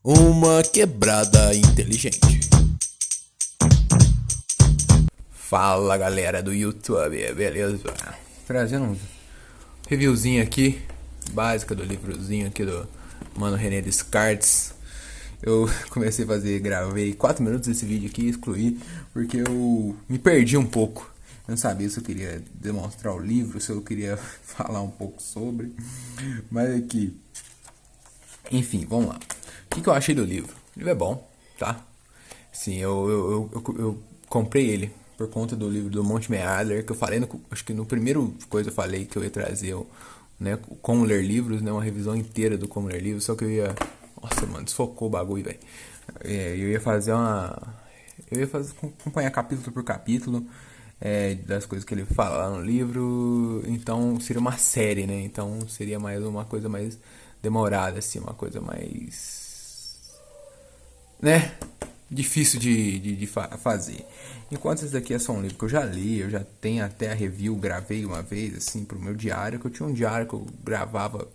Uma quebrada inteligente. Fala galera do YouTube, beleza? Trazendo um reviewzinho aqui, básica do livrozinho aqui do Mano René Descartes. Eu comecei a fazer, gravei 4 minutos desse vídeo aqui e excluí porque eu me perdi um pouco. Eu não sabia se eu queria demonstrar o livro, se eu queria falar um pouco sobre. Mas aqui, enfim, vamos lá. O que eu achei do livro? O livro é bom, tá? Sim, eu comprei ele por conta do livro do Monty Adler, que eu falei, acho que no primeiro coisa eu falei que eu ia trazer, né, como ler livros, né, uma revisão inteira do como ler livros, só que eu ia... Nossa, mano, desfocou o bagulho, velho. Eu ia fazer acompanhar capítulo por capítulo, das coisas que ele fala lá no livro, então seria uma série, né, então seria mais uma coisa mais demorada, assim, uma coisa mais... né? Difícil de fazer. Enquanto esse daqui é só um livro que eu já li, eu já tenho até a review, gravei uma vez, assim, pro meu diário, que eu tinha um diário que eu gravava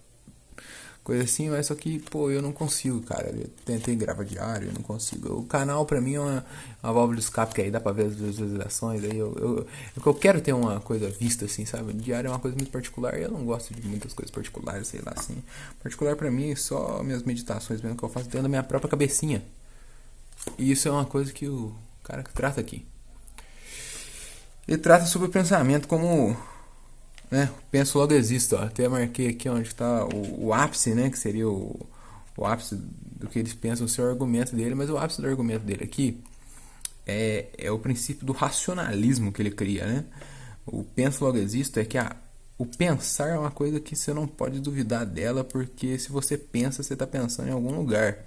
coisa assim, mas só que, pô, eu não consigo, cara. Eu tentei gravar diário, eu não consigo. O canal pra mim é uma válvula de escape, que aí dá pra ver as visualizações, aí eu quero ter uma coisa vista, assim, sabe? Diário é uma coisa muito particular e eu não gosto de muitas coisas particulares, sei lá, assim. Particular pra mim é só minhas meditações mesmo que eu faço dentro da minha própria cabecinha. E isso é uma coisa que o cara que trata aqui. Ele trata sobre o pensamento como, né, penso logo existo, ó. Até marquei aqui onde está o ápice, né, que seria o ápice do que eles pensam ser o argumento dele, mas o ápice do argumento dele aqui é o princípio do racionalismo que ele cria, né? O penso logo existo é que o pensar é uma coisa que você não pode duvidar dela, porque se você pensa, você está pensando em algum lugar.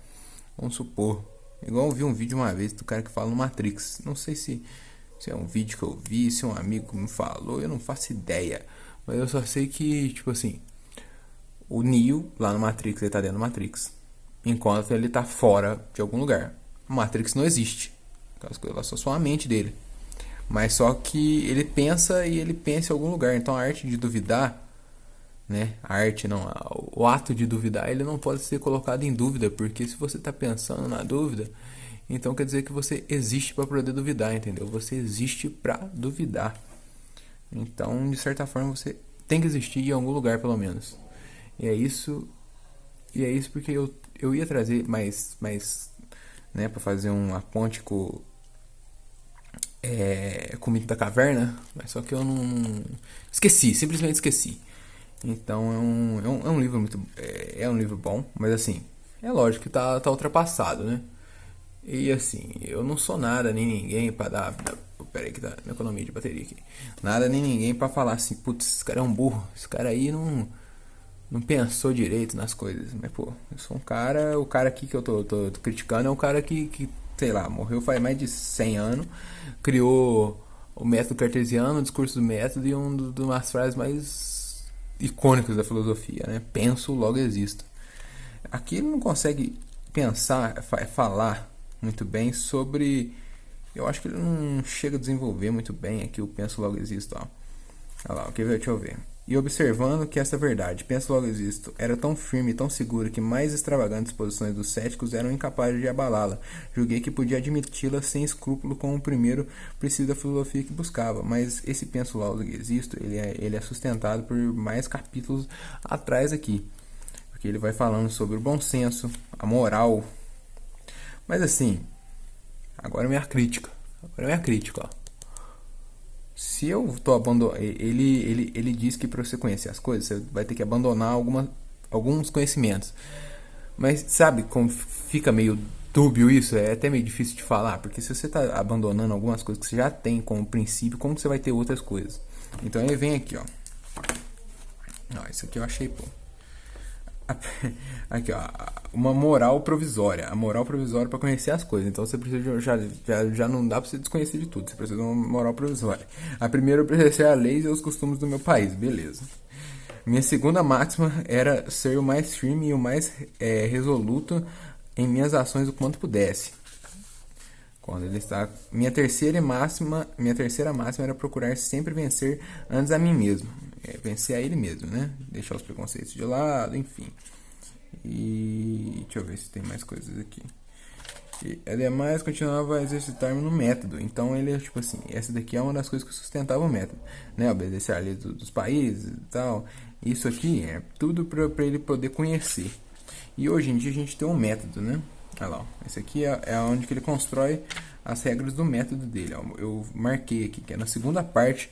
Vamos supor, igual eu vi um vídeo uma vez do cara que fala no Matrix. Não sei se é um vídeo que eu vi, se um amigo me falou, eu não faço ideia. Mas eu só sei que, tipo assim, o Neo lá no Matrix, ele tá dentro do Matrix, enquanto ele tá fora de algum lugar. O Matrix não existe. Aquelas coisas lá só a mente dele. Mas só que ele pensa e ele pensa em algum lugar. Então a arte de duvidar, né? A arte não, o ato de duvidar, ele não pode ser colocado em dúvida, porque se você está pensando na dúvida, então quer dizer que você existe para poder duvidar, entendeu? Você existe para duvidar. Então, de certa forma, você tem que existir em algum lugar, pelo menos. E é isso porque eu ia trazer mais, né, para fazer uma ponte com o mito da caverna, mas só que eu não esqueci, simplesmente esqueci. Então é um livro muito. É um livro bom, mas assim, é lógico que tá ultrapassado, né? E assim, eu não sou nada nem ninguém pra dar. Pera aí que tá na economia de bateria aqui. Nada nem ninguém pra falar assim, putz, esse cara é um burro, esse cara aí não pensou direito nas coisas. Mas pô, eu sou um cara. O cara aqui que eu tô criticando é um cara que, sei lá, morreu faz mais de 100 anos, criou o método cartesiano, o discurso do método e das frases mais icônicos da filosofia, né? Penso, logo existo. Aqui ele não consegue pensar, falar muito bem sobre... Eu acho que ele não chega a desenvolver muito bem aqui o penso, logo existo. Ó. Olha lá, deixa eu ver. E observando que essa verdade, penso, logo existo, era tão firme e tão segura que mais extravagantes posições dos céticos eram incapazes de abalá-la. Julguei que podia admiti-la sem escrúpulo como o primeiro princípio da filosofia que buscava. Mas esse penso, logo existo, ele é sustentado por mais capítulos atrás aqui. Porque ele vai falando sobre o bom senso, a moral. Mas assim, agora é minha crítica. Ó. Se eu tô abandonando... Ele diz que para você conhecer as coisas, você vai ter que abandonar alguns conhecimentos. Mas sabe como fica meio dúbio isso? É até meio difícil de falar. Porque se você tá abandonando algumas coisas que você já tem como princípio, como você vai ter outras coisas? Então ele vem aqui, ó. Isso aqui eu achei, pô. Aqui, ó, uma moral provisória. A moral provisória para conhecer as coisas. Então você precisa já não dá para você desconhecer de tudo. Você precisa de uma moral provisória. A primeira, eu obedecer a leis e os costumes do meu país, beleza. Minha segunda máxima era ser o mais firme e o mais resoluto em minhas ações o quanto pudesse. Quando ele está, minha terceira máxima era procurar sempre vencer antes a mim mesmo. Vencer a ele mesmo, né? Deixar os preconceitos de lado, enfim. E deixa eu ver se tem mais coisas aqui. E ademais continuava a exercitar-me no método. Então ele é tipo assim, essa daqui é uma das coisas que sustentava o método, né? Obedecer a lei dos países e tal. Isso aqui é tudo para ele poder conhecer. E hoje em dia a gente tem um método, né? Olha lá, esse aqui é onde que ele constrói as regras do método dele. Ó. Eu marquei aqui, que é na segunda parte,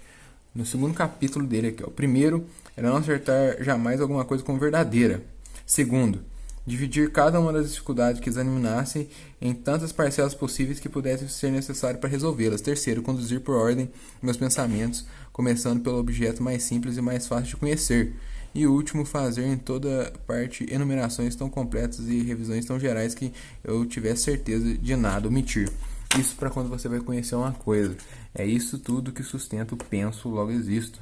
no segundo capítulo dele aqui. Ó. O primeiro era não acertar jamais alguma coisa como verdadeira. Segundo, dividir cada uma das dificuldades que examinassem em tantas parcelas possíveis que pudessem ser necessário para resolvê-las. Terceiro, conduzir por ordem meus pensamentos, começando pelo objeto mais simples e mais fácil de conhecer. E último, fazer em toda parte enumerações tão completas e revisões tão gerais que eu tivesse certeza de nada omitir. Isso para quando você vai conhecer uma coisa. É isso tudo que sustenta o penso, logo existo.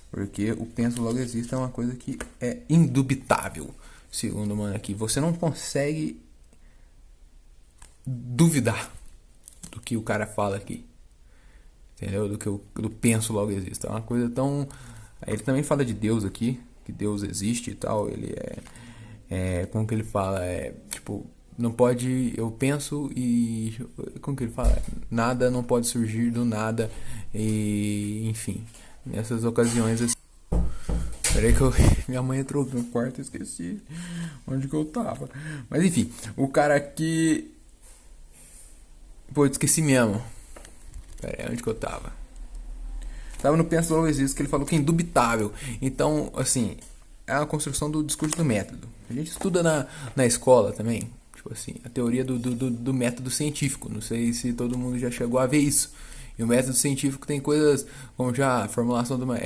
Porque o penso, logo existo é uma coisa que é indubitável. Segundo o mano aqui, você não consegue duvidar do que o cara fala aqui. Entendeu? Do que eu penso, logo existe. É uma coisa tão... Ele também fala de Deus aqui, que Deus existe e tal. Ele como que ele fala? Tipo, não pode... Eu penso e... Como que ele fala? Nada não pode surgir do nada. E... Enfim, nessas ocasiões assim... Peraí que minha mãe entrou no quarto e esqueci onde que eu tava. Mas enfim, o cara aqui... Pô, esqueci mesmo. Peraí, onde que eu tava? Tava no Pensa Logo Existe, que ele falou que é indubitável. Então, assim, é a construção do discurso do método. A gente estuda na escola também, tipo assim, a teoria do método científico. Não sei se todo mundo já chegou a ver isso. E o método científico tem coisas como já formulação de uma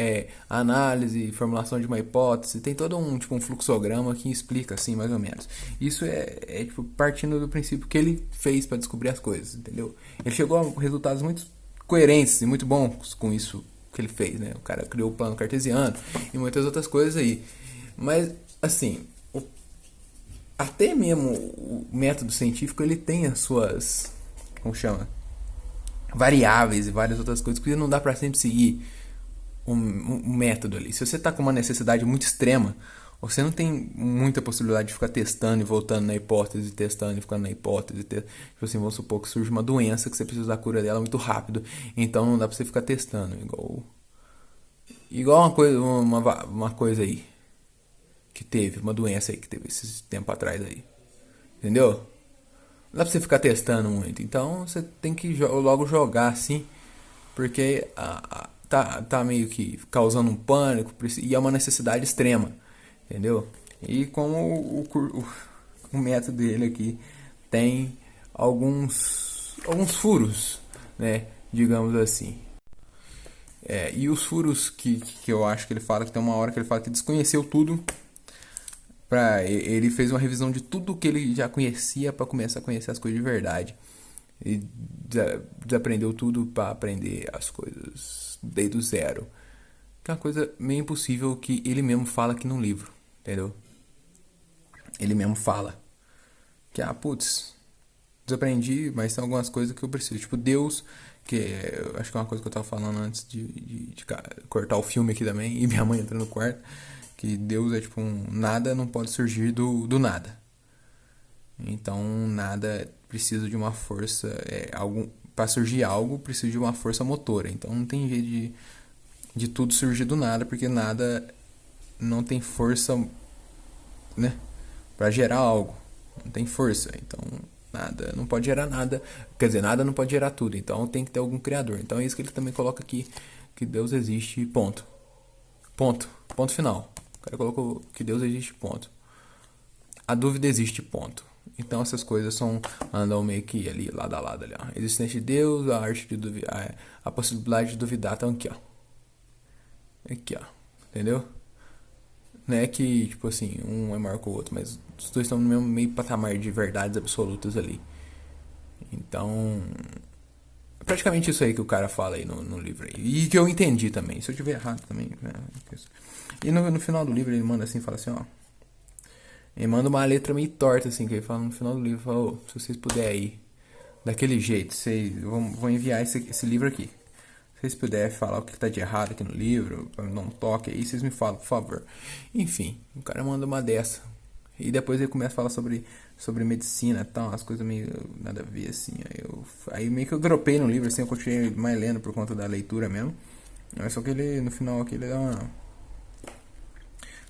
análise, formulação de uma hipótese, tem todo um tipo um fluxograma que explica assim mais ou menos. Isso é tipo partindo do princípio que ele fez para descobrir as coisas, entendeu? Ele chegou a resultados muito coerentes e muito bons com isso que ele fez, né? O cara criou o plano cartesiano e muitas outras coisas aí. Mas assim, até mesmo o método científico ele tem as suas, como chama, variáveis e várias outras coisas que não dá para sempre seguir um método ali. Se você tá com uma necessidade muito extrema, você não tem muita possibilidade de ficar testando e voltando na hipótese, testando e ficando na hipótese. Tipo assim, vamos supor que surge uma doença que você precisa da cura dela muito rápido, então não dá pra você ficar testando. Igual uma coisa aí que teve, uma doença aí que teve esse tempo atrás aí. Entendeu? Não dá pra você ficar testando muito. Então você tem que logo jogar assim. Porque tá meio que causando um pânico. E é uma necessidade extrema. Entendeu? E como o método dele aqui tem alguns furos, né? Digamos assim. E os furos que eu acho que ele fala, que tem uma hora que ele fala que desconheceu tudo. Ele fez uma revisão de tudo que ele já conhecia para começar a conhecer as coisas de verdade. E desaprendeu tudo para aprender as coisas desde o zero. Que é uma coisa meio impossível que ele mesmo fala aqui no livro, entendeu? Ele mesmo fala que, putz, desaprendi, mas tem algumas coisas que eu preciso. Tipo, Deus, que eu acho que é uma coisa que eu tava falando antes de cortar o filme aqui também, e minha mãe entrando no quarto, que Deus é tipo nada não pode surgir do nada. Então, nada precisa de uma força, para surgir algo precisa de uma força motora. Então, não tem jeito de tudo surgir do nada, porque nada não tem força, né, para gerar algo. Não tem força. Então, nada não pode gerar nada. Quer dizer, nada não pode gerar tudo. Então, tem que ter algum criador. Então, é isso que ele também coloca aqui, que Deus existe, ponto. Ponto final. O cara colocou que Deus existe, ponto. A dúvida existe, ponto. Então essas coisas andam meio que ali, lado a lado ali, ó. Existência de Deus, a arte de duvidar, a possibilidade de duvidar, estão aqui, ó. Aqui, ó. Entendeu? Não é que, tipo assim, um é maior que o outro, mas os dois estão no mesmo meio patamar de verdades absolutas ali. Então, é praticamente isso aí que o cara fala aí no livro aí. E que eu entendi também. Se eu tiver errado também, né? E no final do livro ele manda assim, fala assim, ó. Ele manda uma letra meio torta, assim, que ele fala no final do livro, fala, se vocês puderem ir daquele jeito, vocês vão enviar esse livro aqui. Se vocês puderem falar o que tá de errado aqui no livro, pra me dar um toque aí, vocês me falam, por favor. Enfim, o cara manda uma dessa. E depois ele começa a falar sobre medicina e tal, umas coisas meio nada a ver, assim. Aí meio que eu dropei no livro, assim, eu continuei mais lendo por conta da leitura mesmo. Mas só que ele, no final aqui, ele dá uma...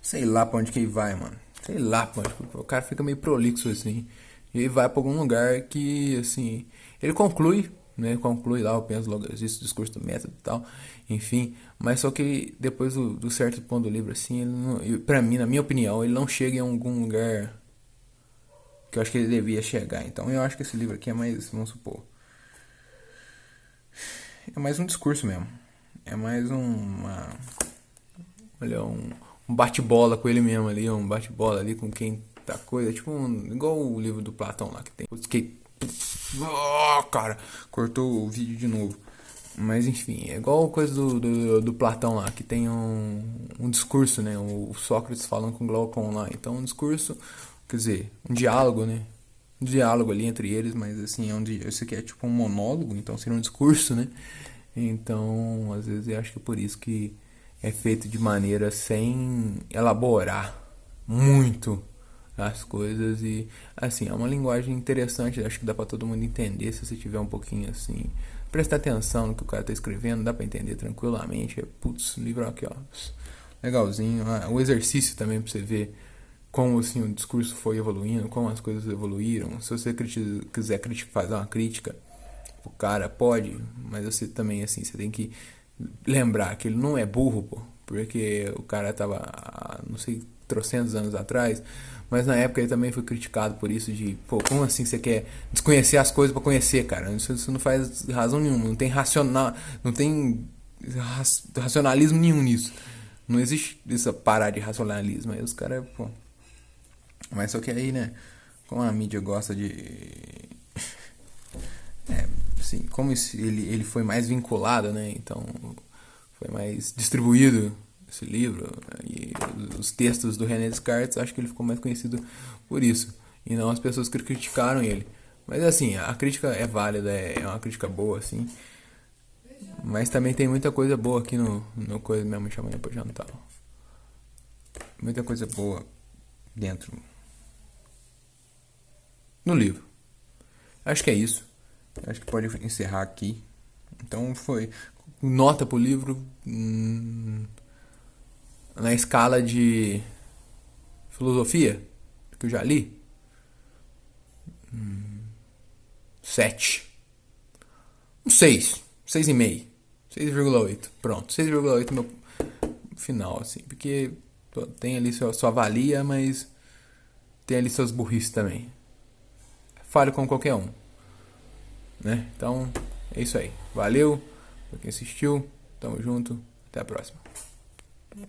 Sei lá pra onde que ele vai, mano. Sei lá pra onde. O cara fica meio prolixo, assim. E ele vai pra algum lugar que, assim... Ele conclui, né? Conclui lá, eu penso logo, existe o discurso do método e tal. Enfim. Mas só que depois do certo ponto do livro, assim, ele não, pra mim, na minha opinião, ele não chega em algum lugar que eu acho que ele devia chegar. Então eu acho que esse livro aqui é mais, vamos supor... É mais um discurso mesmo. É mais uma... Olha, um bate-bola com ele mesmo ali, um bate-bola ali com quem tá coisa, tipo igual o livro do Platão lá que tem. Que, cara, cortou o vídeo de novo. Mas enfim, é igual coisa do Platão lá, que tem um discurso, né? O Sócrates falando com o Glaucon lá. Então um discurso, quer dizer, um diálogo, né? Um diálogo ali entre eles, mas assim, esse aqui é tipo um monólogo, então seria um discurso, né? Então, às vezes eu acho que é por isso que é feito de maneira sem elaborar muito as coisas e assim, é uma linguagem interessante, acho que dá pra todo mundo entender se você tiver um pouquinho assim, prestar atenção no que o cara tá escrevendo, dá pra entender tranquilamente. Putz, livro aqui, ó, legalzinho. O exercício também pra você ver como assim o discurso foi evoluindo, como as coisas evoluíram. Se você quiser fazer uma crítica, o cara pode, mas você também assim, você tem que lembrar que ele não é burro, pô, porque o cara tava, não sei, trocentos anos atrás, mas na época ele também foi criticado por isso de, pô, como assim você quer desconhecer as coisas pra conhecer, cara? Isso não faz razão nenhuma, não tem não tem racionalismo nenhum nisso. Não existe essa parada de racionalismo. Aí os caras, pô. Mas só que aí, né, como a mídia gosta de... Assim, como ele foi mais vinculado, né, então foi mais distribuído esse livro, né, e os textos do René Descartes, acho que ele ficou mais conhecido por isso, e não as pessoas que criticaram ele. Mas assim, a crítica é válida, é uma crítica boa, assim, mas também tem muita coisa boa aqui no coisa mesmo, me chamando pra jantar. Muita coisa boa dentro no livro. Acho que é isso. Acho que pode encerrar aqui. Então foi nota pro livro na escala de filosofia que eu já li. 7. Um 6. 6,5. 6,8. Pronto. 6,8 é meu final, assim. Porque tem ali sua valia, mas tem ali suas burrices também. Fale com qualquer um, né? Então, é isso aí. Valeu pra quem assistiu. Tamo junto. Até a próxima.